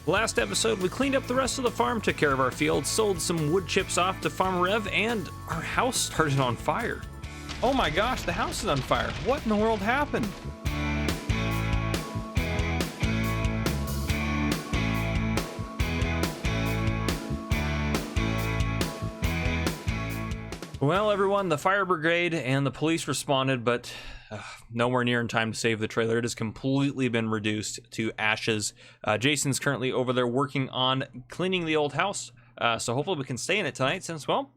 Last episode, we cleaned up the rest of the farm, took care of our fields, sold some wood chips off to Farmer Rev, and our house started on fire. Oh my gosh, the house is on fire. What in the world happened? Well, everyone, the fire brigade and the police responded, but nowhere near in time to save the trailer. It has completely been reduced to ashes. Jason's currently over there working on cleaning the old house, so hopefully we can stay in it tonight since, well,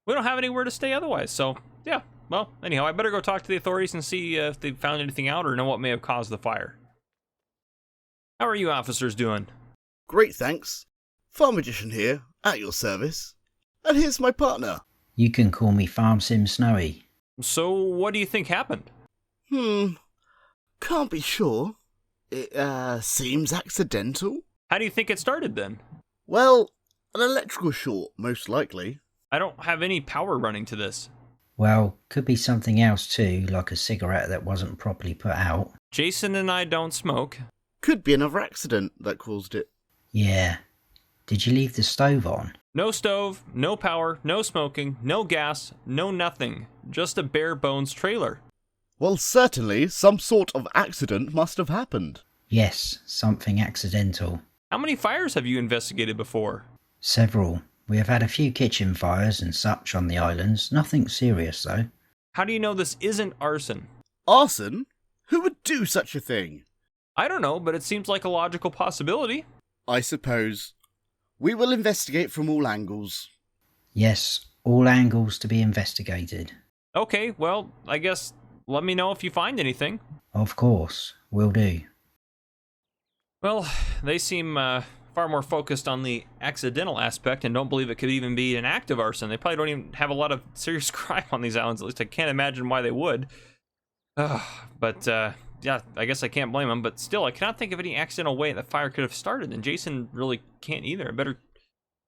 we don't have anywhere to stay otherwise. So, yeah, well, anyhow, I better go talk to the authorities and see if they've found anything out or know what may have caused the fire. How are you officers doing? Great, thanks. Farm Magician here, at your service. And here's my partner. You can call me Farm Sim Snowy. So, what do you think happened? Can't be sure. It, seems accidental. How do you think it started then? Well, an electrical short, most likely. I don't have any power running to this. Well, could be something else too, like a cigarette that wasn't properly put out. Jason and I don't smoke. Could be another accident that caused it. Yeah. Did you leave the stove on? No stove, no power, no smoking, no gas, no nothing. Just a bare bones trailer. Well, certainly, some sort of accident must have happened. Yes, something accidental. How many fires have you investigated before? Several. We have had a few kitchen fires and such on the islands. Nothing serious, though. How do you know this isn't arson? Arson? Who would do such a thing? I don't know, but it seems like a logical possibility. I suppose. We will investigate from all angles. Yes, all angles to be investigated. Okay, well, I guess let me know if you find anything. Of course, will do. Well, they seem far more focused on the accidental aspect and don't believe it could even be an act of arson. They probably don't even have a lot of serious crime on these islands. At least I can't imagine why they would. But yeah, I guess I can't blame them. But still, I cannot think of any accidental way that fire could have started, and Jason really can't either. I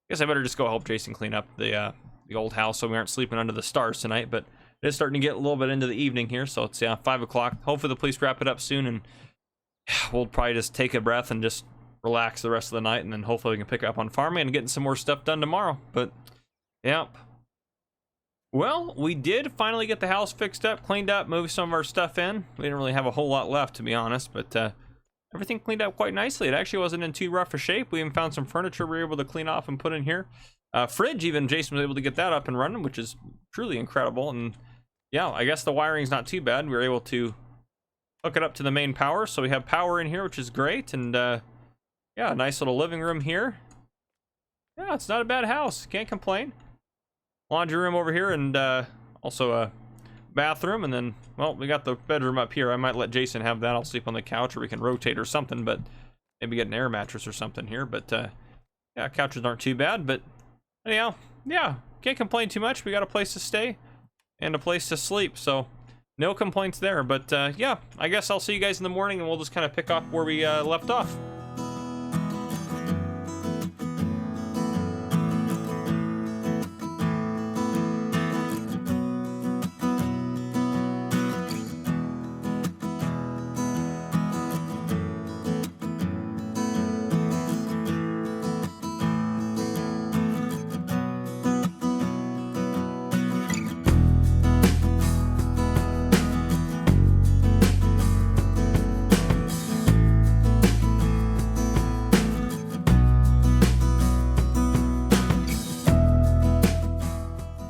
guess I better just go help Jason clean up the old house so we aren't sleeping under the stars tonight. But it is starting to get a little bit into the evening here, so it's 5 o'clock. Hopefully the police wrap it up soon, and we'll probably just take a breath and just relax the rest of the night, and then hopefully we can pick up on farming and getting some more stuff done tomorrow. But yeah. Well, we did finally get the house fixed up, cleaned up, moved some of our stuff in. We didn't really have a whole lot left, to be honest, but everything cleaned up quite nicely. It actually wasn't in too rough a shape. We even found some furniture we were able to clean off and put in here. Fridge, even Jason was able to get that up and running, which is truly incredible. And yeah, I guess the wiring's not too bad. We were able to hook it up to the main power, so we have power in here, which is great. And yeah, a nice little living room here. Yeah, it's not a bad house. Can't complain. Laundry room over here, and also a bathroom, and then, well, we got the bedroom up here. I might let Jason have that. I'll sleep on the couch, or we can rotate or something, but maybe get an air mattress or something here. But yeah, couches aren't too bad. But anyhow, yeah, can't complain too much. We got a place to stay and a place to sleep, so no complaints there. But yeah, I guess I'll see you guys in the morning, and we'll just kind of pick up where we left off.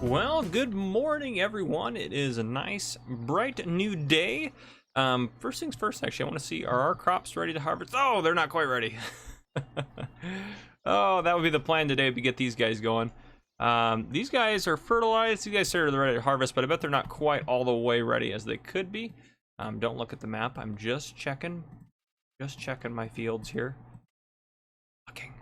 Well, good morning, everyone. It is a nice, bright new day. First things first, actually, I want to see, are our crops ready to harvest? Oh, they're not quite ready. Oh, that would be the plan today, to get these guys going. These guys are fertilized. These guys are ready to harvest, but I bet they're not quite all the way ready as they could be. Don't look at the map. I'm just checking my fields here. Looking.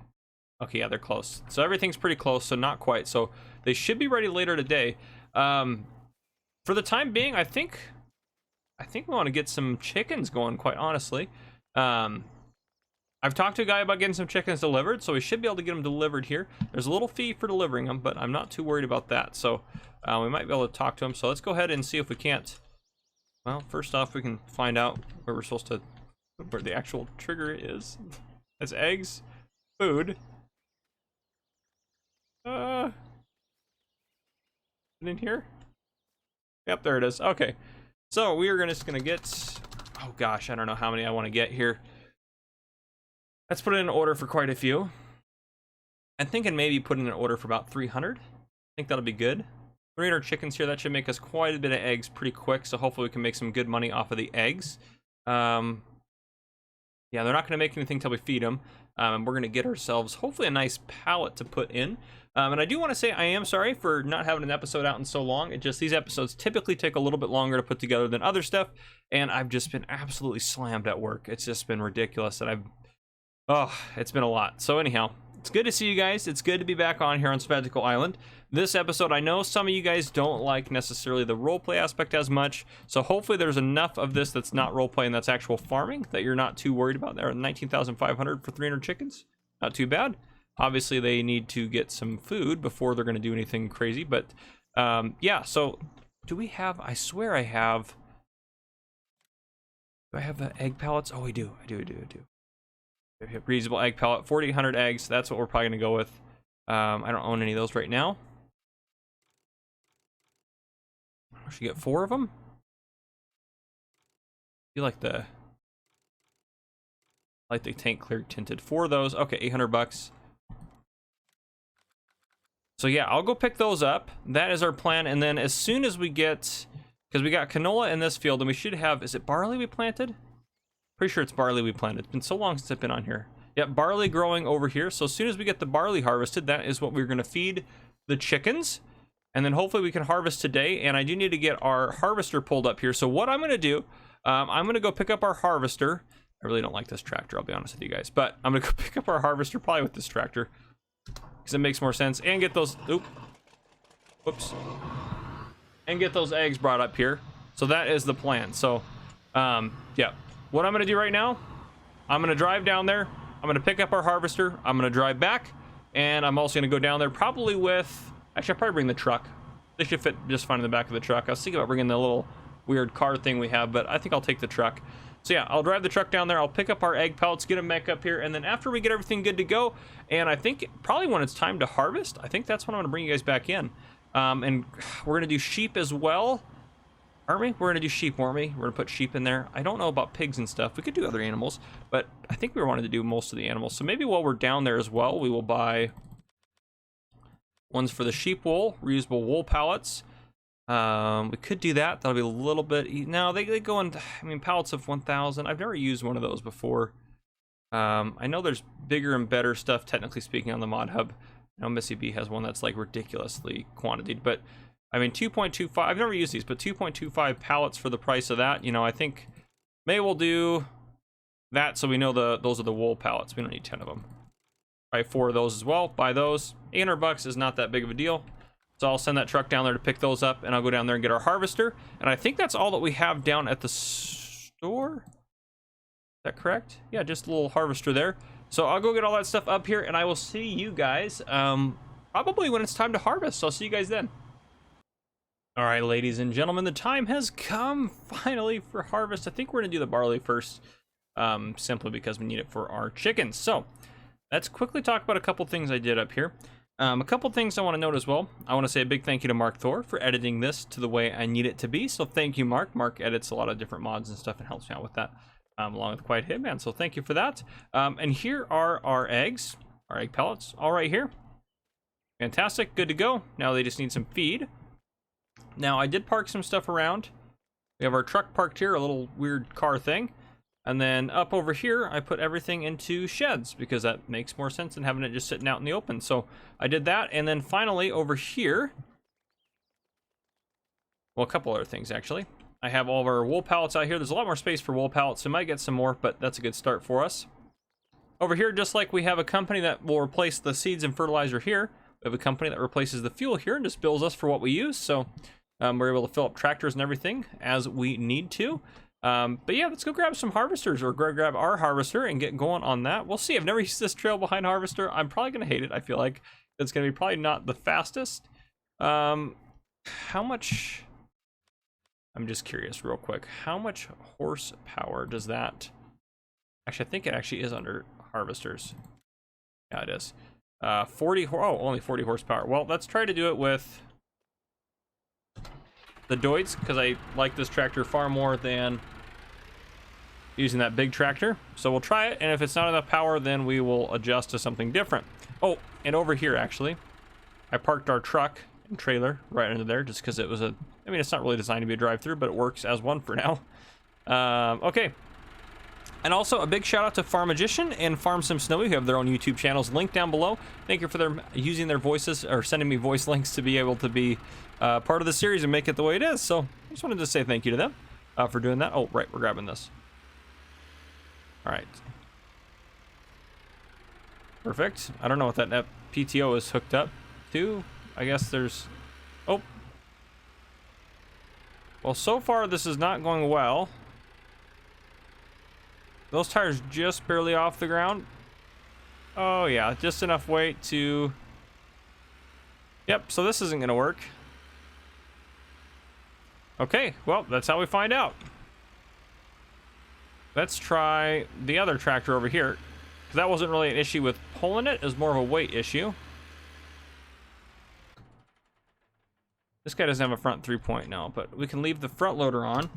Okay, yeah, they're close. So everything's pretty close, so not quite. So they should be ready later today. For the time being, I think we want to get some chickens going, quite honestly. I've talked to a guy about getting some chickens delivered, so we should be able to get them delivered here. There's a little fee for delivering them, but I'm not too worried about that. So we might be able to talk to him. So let's go ahead and see if we can't. Well, first off, we can find out where we're supposed to, where the actual trigger is. It's eggs. food. In here? Yep, there it is. Okay. So we are just gonna get, oh gosh, I don't know how many I want to get here. Let's put in an order for quite a few. I'm thinking maybe put in an order for about 300. I think that'll be good. 300 chickens here, that should make us quite a bit of eggs pretty quick, so hopefully we can make some good money off of the eggs. Yeah, they're not gonna make anything till we feed them. And we're gonna get ourselves hopefully a nice pallet to put in. And I do want to say I am sorry for not having an episode out in so long. It just, these episodes typically take a little bit longer to put together than other stuff, and I've just been absolutely slammed at work. It's just been ridiculous, and it's been a lot. So anyhow, it's good to see you guys. It's good to be back on here on Spectacle Island. This episode, I know some of you guys don't like necessarily the roleplay aspect as much, so hopefully there's enough of this that's not roleplay and that's actual farming that you're not too worried about. There are 19,500 for 300 chickens. Not too bad. Obviously, they need to get some food before they're going to do anything crazy. But, yeah, so do we have... I swear I have... Do I have the egg pellets? Oh, we do. I do. We have reusable egg pellet. 4,800 eggs. That's what we're probably going to go with. I don't own any of those right now. I should get 4 of them. I feel like the... I like the tank clear tinted. 4 of those. Okay, 800 bucks. So yeah, I'll go pick those up. That is our plan. And then as soon as we get, because we got canola in this field, and we should have, is it barley we planted? Pretty sure it's barley we planted. It's been so long since I've been on here. Yep, barley growing over here. So as soon as we get the barley harvested, that is what we're going to feed the chickens. And then hopefully we can harvest today. And I do need to get our harvester pulled up here. So what I'm going to do, I'm going to go pick up our harvester. I really don't like this tractor, I'll be honest with you guys. But I'm going to go pick up our harvester probably with this tractor, because it makes more sense, and get those, and get those eggs brought up here. So that is the plan. So, yeah, what I'm gonna do right now, I'm gonna drive down there, I'm gonna pick up our harvester, I'm gonna drive back, and I'm also gonna go down there probably with, actually I'll probably bring the truck. They should fit just fine in the back of the truck. I was thinking about bringing the little weird car thing we have, but I think I'll take the truck. So yeah, I'll drive the truck down there, I'll pick up our egg pellets, get them back up here, and then after we get everything good to go, and I think probably when it's time to harvest, I think that's when I'm going to bring you guys back in. And we're going to do sheep as well, aren't we? We're going to do sheep, weren't we? We're going to put sheep in there. I don't know about pigs and stuff. We could do other animals, but I think we wanted to do most of the animals. So maybe while we're down there as well, we will buy ones for the sheep wool, reusable wool pallets. We could do that. That'll be a little bit, no, they go in, I mean, pallets of 1,000. I've never used one of those before. I know there's bigger and better stuff, technically speaking, on the mod hub. I know Missy B has one that's like ridiculously quantitated, but I mean, 2.25, I've never used these, but 2.25 pallets for the price of that, you know, I think maybe we'll do that so we know those are the wool pallets. We don't need 10 of them. Buy 4 of those as well. Buy those. 800 bucks is not that big of a deal. So I'll send that truck down there to pick those up, and I'll go down there and get our harvester. And I think that's all that we have down at the store. Is that correct? Yeah, just a little harvester there. So I'll go get all that stuff up here, and I will see you guys probably when it's time to harvest. So I'll see you guys then. All right, ladies and gentlemen, the time has come finally for harvest. I think we're going to do the barley first, simply because we need it for our chickens. So let's quickly talk about a couple things I did up here. A couple things I want to note as well. I want to say a big thank you to Mark Thor for editing this to the way I need it to be. So thank you, Mark. Mark edits a lot of different mods and stuff and helps me out with that, along with Quiet Hitman. So thank you for that. And here are our eggs, our egg pellets, all right here. Fantastic, good to go. Now they just need some feed. Now I did park some stuff around. We have our truck parked here, a little weird car thing. And then up over here, I put everything into sheds because that makes more sense than having it just sitting out in the open. So I did that. And then finally over here, well, a couple other things actually. I have all of our wool pallets out here. There's a lot more space for wool pallets, so I might get some more, but that's a good start for us. Over here, just like we have a company that will replace the seeds and fertilizer here, we have a company that replaces the fuel here and just bills us for what we use. So we're able to fill up tractors and everything as we need to. But yeah, let's go grab some harvesters, or grab our harvester and get going on that. We'll see. I've never used this trail behind harvester. I'm probably going to hate it. I feel like it's going to be probably not the fastest. How much... I'm just curious real quick. How much horsepower does that... Actually, I think it actually is under harvesters. Yeah, it is. 40, oh, only 40 horsepower. Well, let's try to do it with the Deutz, because I like this tractor far more than using that big tractor. So we'll try it, and if it's not enough power, then we will adjust to something different. Oh, and over here, actually, I parked our truck and trailer right under there just because it was a, I mean, it's not really designed to be a drive-through, but it works as one for now. Okay. And also a big shout out to Farm Magician and Farm Sim Snowy, who have their own YouTube channels linked down below. Thank you for their using their voices or sending me voice links to be able to be part of the series and make it the way it is. So I just wanted to say thank you to them for doing that. Oh, right, we're grabbing this. All right. Perfect. I don't know what that PTO is hooked up to. I guess there's... Oh. Well, so far this is not going well. Those tires just barely off the ground. Oh yeah, just enough weight to... Yep, so this isn't gonna work. Okay, well, that's how we find out. Let's try the other tractor over here. That wasn't really an issue with pulling it, it was more of a weight issue. This guy doesn't have a front 3-point now, but we can leave the front loader on.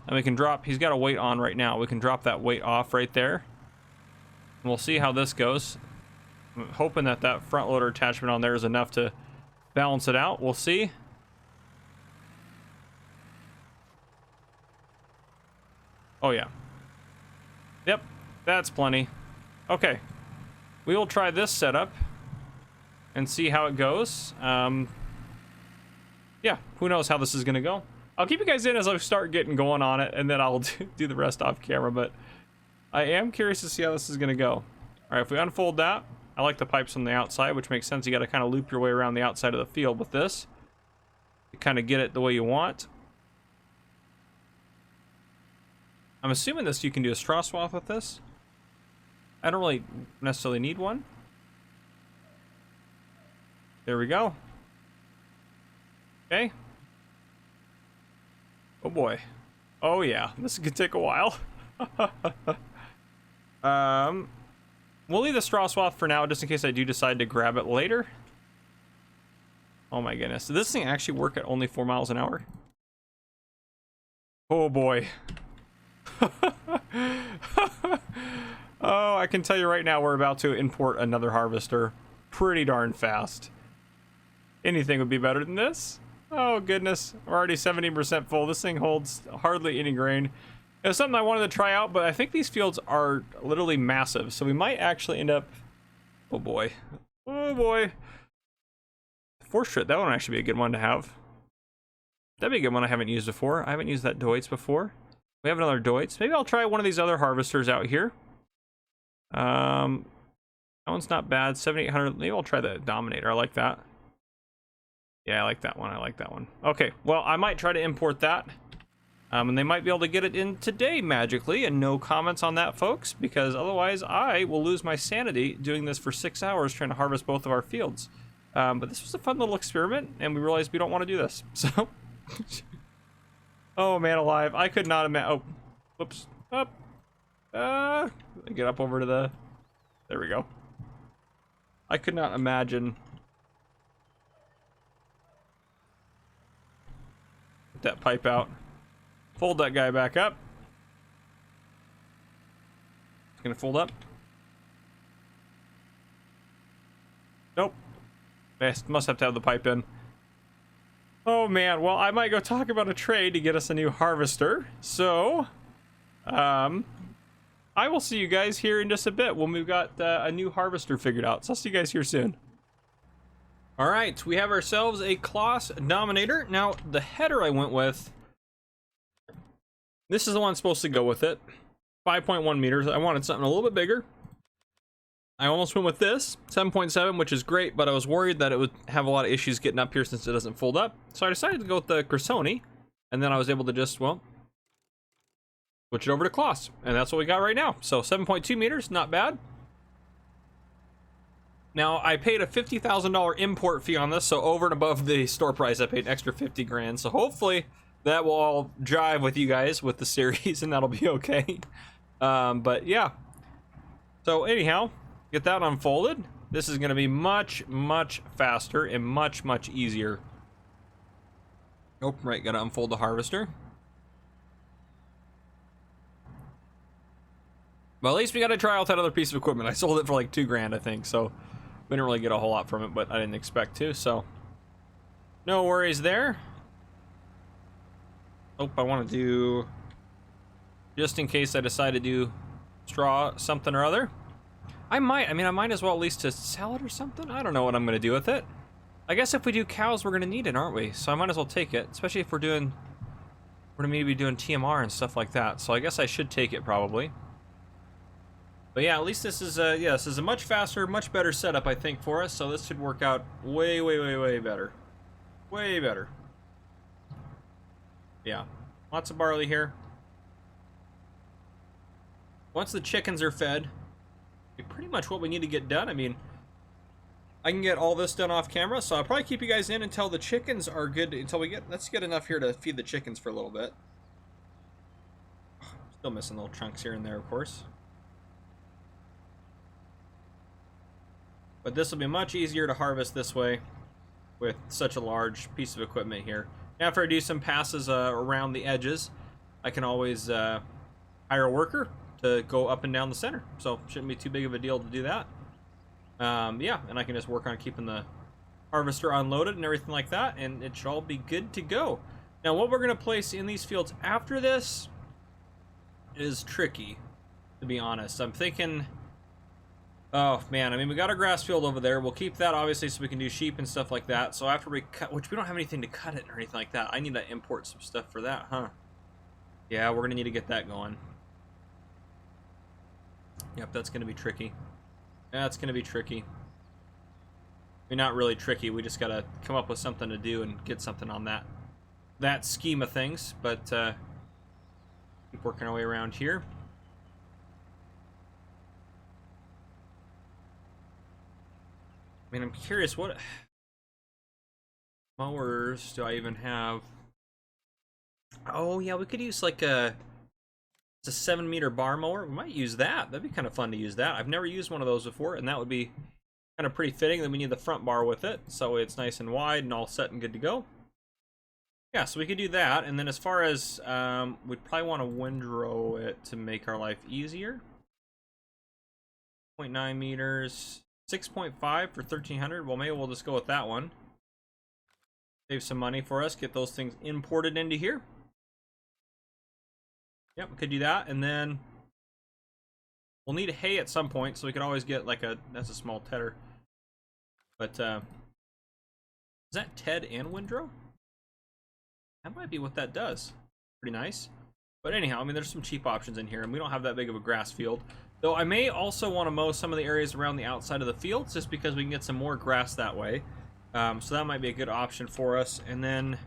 And we can drop, he's got a weight on right now. We can drop that weight off right there. And we'll see how this goes. I'm hoping that that front loader attachment on there is enough to balance it out. We'll see. Oh yeah. Yep, that's plenty. Okay. We will try this setup and see how it goes. Yeah, who knows how this is gonna go. I'll keep you guys in as I start getting going on it, and then I'll do the rest off camera, but I am curious to see how this is going to go. All right, if we unfold that, I like the pipes on the outside, which makes sense. You got to kind of loop your way around the outside of the field with this to kind of get it the way you want. I'm assuming this you can do a straw swath with this. I don't really necessarily need one. There we go. Okay. Oh boy. Oh yeah, this could take a while. We'll leave the straw swath for now, just in case I do decide to grab it later. Oh my goodness. Does this thing actually work at only 4 miles an hour? Oh boy. Oh, I can tell you right now, we're about to import another harvester pretty darn fast. Anything would be better than this. Oh goodness, we're already 70% full. This thing holds hardly any grain. It was something I wanted to try out, but I think these fields are literally massive, so we might actually end up... Oh boy. Oh boy. Force Trip, that one would actually be a good one to have. That'd be a good one I haven't used before. I haven't used that Deutz before. We have another Deutz. Maybe I'll try one of these other harvesters out here. That one's not bad. 7,800. Maybe I'll try the Dominator. I like that. Yeah, I like that one. I like that one. Okay, well, I might try to import that. And they might be able to get it in today magically, and no comments on that, folks, because otherwise I will lose my sanity doing this for 6 hours trying to harvest both of our fields. But this was a fun little experiment, and we realized we don't want to do this. So, oh man alive, I could not imagine. Oh, whoops, up. Get up over to the. There we go. I could not imagine. Get that pipe out. Fold that guy back up. It's gonna fold up. Nope. Must have to have the pipe in. Oh man, well, I might go talk about a trade to get us a new harvester. So, I will see you guys here in just a bit when we've got a new harvester figured out. So I'll see you guys here soon. All right, we have ourselves a Kloss Dominator. Now, the header I went with, this is the one supposed to go with it. 5.1 meters. I wanted something a little bit bigger. I almost went with this, 7.7, which is great, but I was worried that it would have a lot of issues getting up here since it doesn't fold up. So I decided to go with the Cresoni, and then I was able to just, well, switch it over to Kloss, and that's what we got right now. So 7.2 meters, not bad. Now, I paid a $50,000 import fee on this, so over and above the store price, I paid an extra 50 grand. So hopefully that will all jive with you guys with the series, and that'll be okay. But yeah. So anyhow, get that unfolded. This is going to be much, much faster and much, much easier. Oh, right, gotta unfold the harvester. Well, at least we got to try out that other piece of equipment. I sold it for like $2,000, I think, so we didn't really get a whole lot from it, but I didn't expect to, so no worries there. Oh, I want to do, just in case I decide to do straw something or other. I might as well at least to sell it or something. I don't know what I'm going to do with it. I guess if we do cows, we're going to need it, aren't we? So I might as well take it, especially if we're going to maybe be doing TMR and stuff like that. So I guess I should take it probably. But yeah, at least this is this is a much faster, much better setup, I think, for us. So this should work out way, way, way, way better. Way better. Yeah, lots of barley here. Once the chickens are fed, pretty much what we need to get done. I mean, I can get all this done off camera, so I'll probably keep you guys in until the chickens are good, until we get, let's get enough here to feed the chickens for a little bit. Still missing little chunks here and there, of course. But this will be much easier to harvest this way with such a large piece of equipment here. After I do some passes around the edges, I can always hire a worker to go up and down the center. So shouldn't be too big of a deal to do that. Yeah, and I can just work on keeping the harvester unloaded and everything like that, and it should all be good to go. Now what we're going to place in these fields after this is tricky, to be honest. I'm thinking, oh man, I mean, we got our grass field over there. We'll keep that obviously so we can do sheep and stuff like that. So after we cut, which we don't have anything to cut it or anything like that. I need to import some stuff for that, huh? Yeah, we're going to need to get that going. Yep, that's going to be tricky. That's going to be tricky. I mean, not really tricky. We just got to come up with something to do and get something on that scheme of things. But keep working our way around here. I mean, I'm curious, what mowers do I even have? Oh yeah, we could use like it's a 7-meter bar mower. We might use that. That'd be kind of fun to use that. I've never used one of those before, and that would be kind of pretty fitting. Then we need the front bar with it, so it's nice and wide and all set and good to go. Yeah, so we could do that. And then as far as we'd probably want to windrow it to make our life easier. 0.9 meters, 6.5 for 1,300. Well, maybe we'll just go with that one. Save some money for us. Get those things imported into here. Yep, we could do that, and then we'll need hay at some point, so we could always get like that's a small tedder. But is that Ted and windrow? That might be what that does. Pretty nice. But anyhow, I mean, there's some cheap options in here, and we don't have that big of a grass field. Though I may also want to mow some of the areas around the outside of the fields, just because we can get some more grass that way. So that might be a good option for us. And then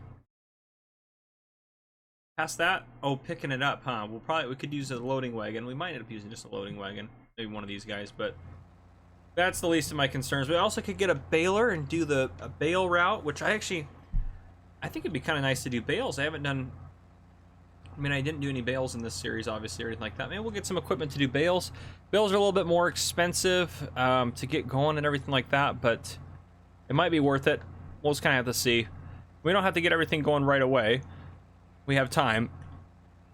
past that, oh, picking it up, huh? We could use a loading wagon. We might end up using just a loading wagon, maybe one of these guys, but that's the least of my concerns. We also could get a baler and do a bale route, which I think it'd be kind of nice to do bales. I haven't done, I mean, I didn't do any bales in this series, obviously, or anything like that. Maybe we'll get some equipment to do bales. Bales are a little bit more expensive to get going and everything like that, but it might be worth it. We'll just kind of have to see. We don't have to get everything going right away. We have time,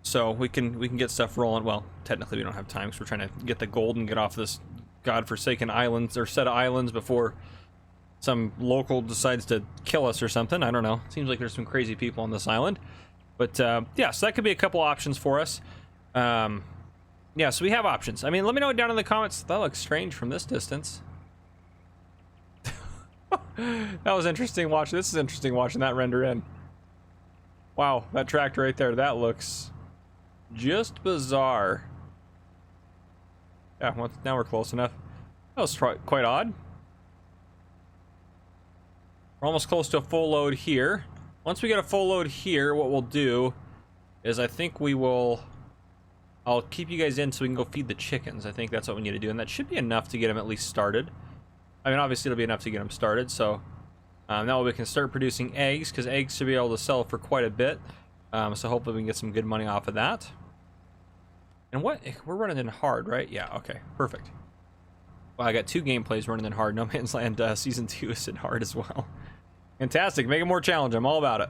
so we can get stuff rolling. Well, technically we don't have time because we're trying to get the gold and get off this godforsaken islands or set of islands before some local decides to kill us or something. I don't know. Seems like there's some crazy people on this island. But yeah, so that could be a couple options for us. Yeah, so we have options. I mean, let me know down in the comments. That looks strange from this distance. That was interesting watching. This is interesting watching that render in. Wow, that tractor right there, that looks just bizarre. Yeah, well, now we're close enough. That was quite odd. We're almost close to a full load here. Once we get a full load here, what we'll do is I think I'll keep you guys in so we can go feed the chickens. I think that's what we need to do, and that should be enough to get them at least started. I mean, obviously it'll be enough to get them started, so now we can start producing eggs, because eggs should be able to sell for quite a bit. So hopefully we can get some good money off of that. And what? We're running in hard, right? Yeah, okay, perfect. Well, I got 2 gameplays running in hard. No Man's Land Season 2 is in hard as well. Fantastic. Make it more challenge. I'm all about it.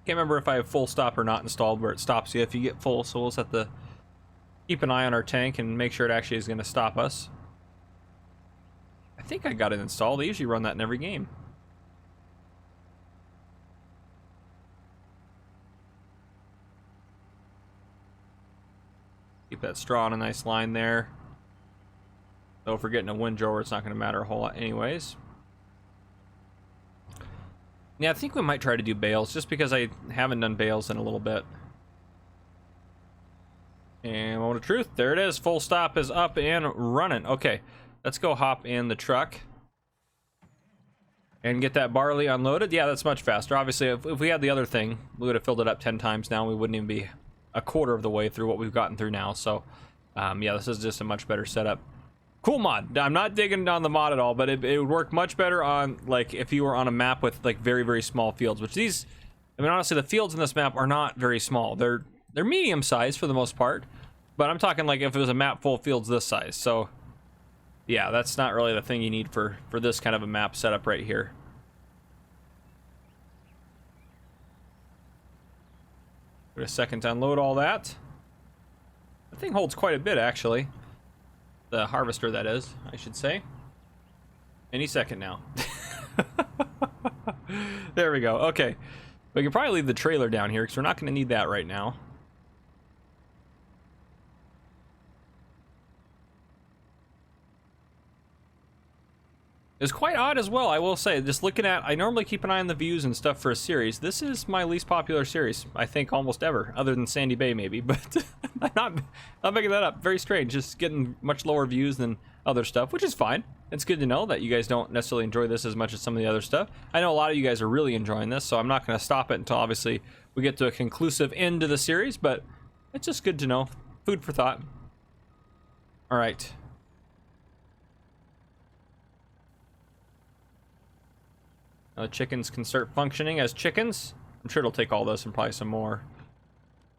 Can't remember if I have full stop or not installed where it stops you if you get full, so we'll just have to keep an eye on our tank and make sure it actually is going to stop us. I think I got it installed. They usually run that in every game. Keep that straw on a nice line there. Though if we're getting a windrower, it's not going to matter a whole lot anyways. Yeah, I think we might try to do bales, just because I haven't done bales in a little bit. And moment of truth, there it is. Full stop is up and running. Okay, let's go hop in the truck and get that barley unloaded. Yeah, that's much faster. Obviously, if we had the other thing, we would have filled it up 10 times now. We wouldn't even be a quarter of the way through what we've gotten through now. So, yeah, this is just a much better setup. Cool mod. I'm not digging on the mod at all, but it would work much better on, like, if you were on a map with, like, very, very small fields, which these, I mean, honestly, the fields in this map are not very small. They're medium sized for the most part, but I'm talking like if it was a map full of fields this size. So, yeah, that's not really the thing you need for this kind of a map setup right here. Give it a second to unload all that. The thing holds quite a bit, actually. The harvester, that is, I should say. Any second now. There we go. Okay. We can probably leave the trailer down here because we're not going to need that right now. It's quite odd as well, I will say. Just looking at, I normally keep an eye on the views and stuff for a series. This is my least popular series, I think, almost ever, other than Sandy Bay maybe. But I'm not making that up. Very strange. Just getting much lower views than other stuff, which is fine. It's good to know that you guys don't necessarily enjoy this as much as some of the other stuff. I know a lot of you guys are really enjoying this, so I'm not going to stop it until obviously we get to a conclusive end to the series. But it's just good to know. Food for thought. All right. Now the chickens can start functioning as chickens. I'm sure it'll take all this and probably some more.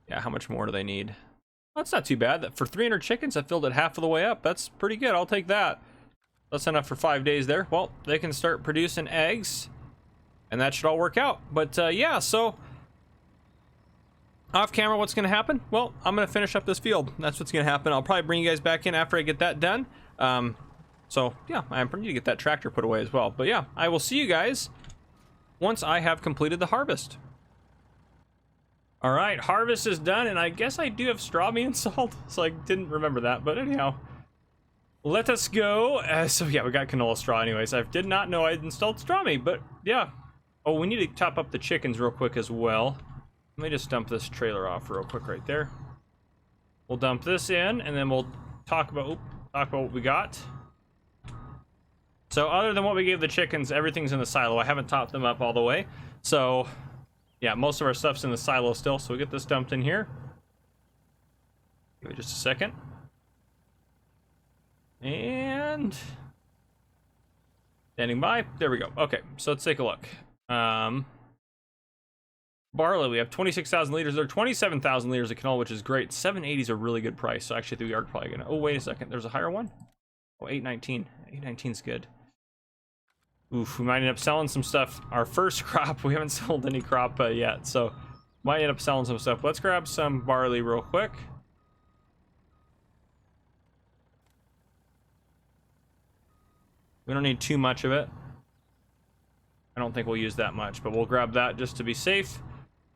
Yeah, how much more do they need? Well, that's not too bad. For 300 chickens, I filled it half of the way up. That's pretty good. I'll take that. That's enough for 5 days there. Well, they can start producing eggs, and that should all work out. But yeah, so off camera, what's going to happen? Well, I'm going to finish up this field. That's what's going to happen. I'll probably bring you guys back in after I get that done. So yeah, I need to get that tractor put away as well. But yeah, I will see you guys once I have completed the harvest. All right, harvest is done, and I guess I do have straw being installed, so I didn't remember that. But anyhow, let us go. So yeah, we got canola straw anyways. I did not know I'd installed straw meat, but yeah. Oh, we need to top up the chickens real quick as well. Let me just dump this trailer off real quick right there. We'll dump this in, and then we'll talk about what we got. So other than what we gave the chickens, everything's in the silo. I haven't topped them up all the way. So yeah, most of our stuff's in the silo still. So we get this dumped in here. Give it just a second. And standing by. There we go. Okay, so let's take a look. Barley, we have 26,000 liters. There are 27,000 liters of canola, which is great. 780 is a really good price. So actually, we are probably gonna. Oh, wait a second. There's a higher one. Oh, 819. 819 is good. Oof, we might end up selling some stuff. Our first crop, we haven't sold any crop yet, so might end up selling some stuff. Let's grab some barley real quick. We don't need too much of it. I don't think we'll use that much, but we'll grab that just to be safe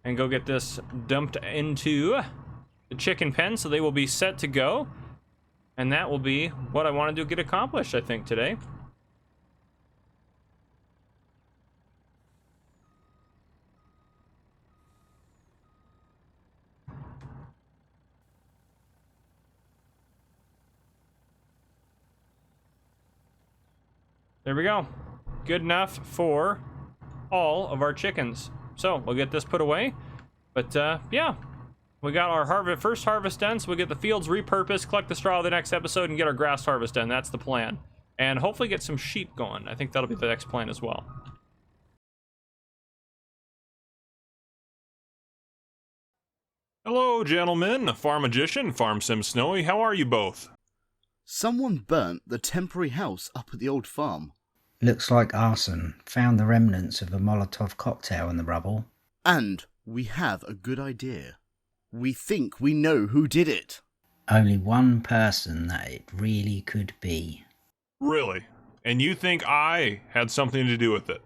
and go get this dumped into the chicken pen so they will be set to go. And that will be what I wanted to get accomplished, I think, today. There we go. Good enough for all of our chickens. So we'll get this put away. But yeah, we got our first harvest done, so we get the fields repurposed, collect the straw of the next episode, and get our grass harvest done. That's the plan. And hopefully get some sheep going. I think that'll be the next plan as well. Hello, gentlemen. Farm Magician, Farm Sim Snowy. How are you both? Someone burnt the temporary house up at the old farm. Looks like arson. Found the remnants of a Molotov cocktail in the rubble. And we have a good idea. We think we know who did it. Only one person that it really could be. Really? And you think I had something to do with it?